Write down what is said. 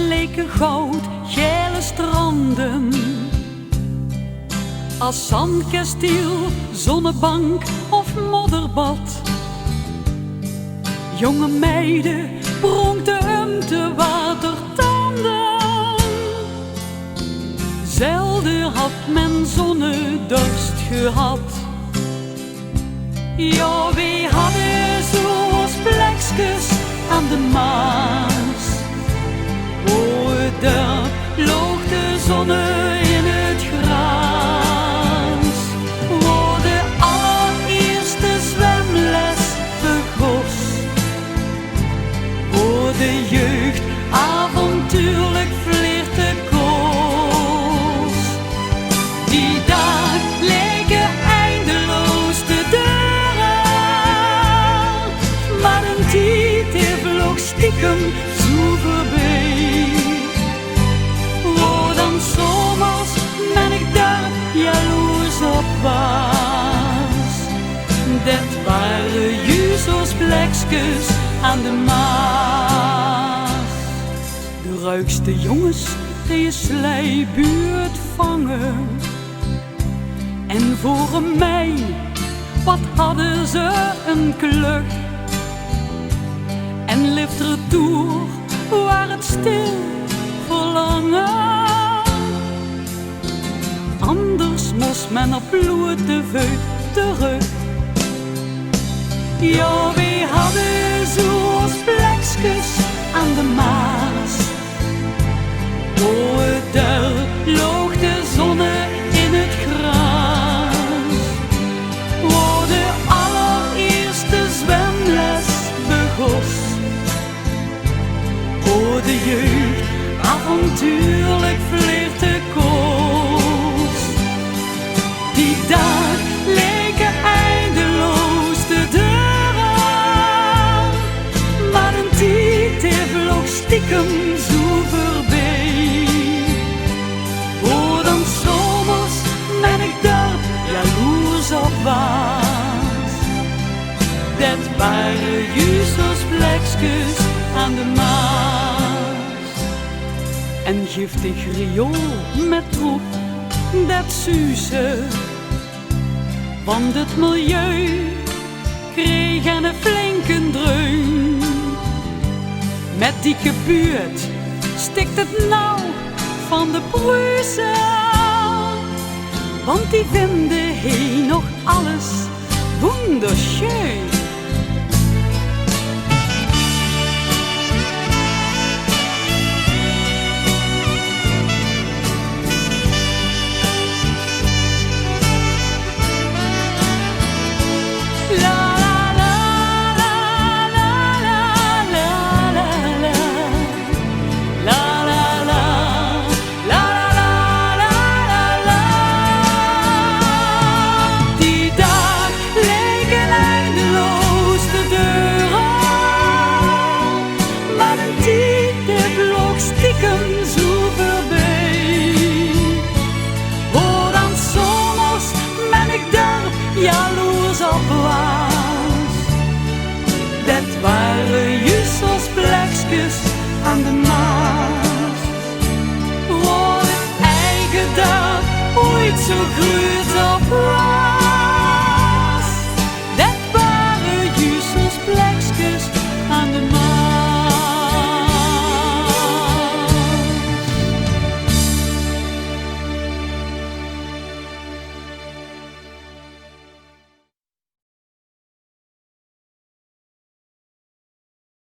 leken goud, gele stranden. Als zandkasteel, zonnebank of modderbad. Jonge meiden pronkten te watertanden. Zelden had men zonnedorst gehad. Ja, wij hadden zoals plekjes aan de Maas. Oh, daar loog de zonne in het gras. Waar de allereerste zwemles begos. Waar de jeugd avontuurlijk flirte koos. Die dag leken eindeloos te duren. Maar een tijd vloog stiekem zo voorbij. Waar dan zomers ben ik daar jaloers op was. Dat waren juist plekjes aan de Maas. De ruigste jongens die je slijbuurt vangen. En voor mij, wat hadden ze een klug. En lift retour, waar het stil verlangen. Anders moest men op blote veut terug. Ja, wij hadden zoals plekjes aan de Maas. Oh, daar loog de zonne in het gras. Waar de allereerste zwemles begos. Oh, de jeugd avontuurlijk flirte koos. Die dag leken eindeloos te duren. Maar een tijd vloog stiekem zo voorbij. Oh, dan zomers ben ik daar jaloers op was. Dat waren juist als plekjes aan de Maas. En giftig riool met troep, dat suze. Want het milieu kreeg een flinke dreun. Met dikke buurt stikt het nauw van de Pruisen. Want die vinden hij nog alles wunderschön. Jaloers op was. Dat waren juist als plekjes aan de Maas. Waar de eigen dag ooit zo groeit.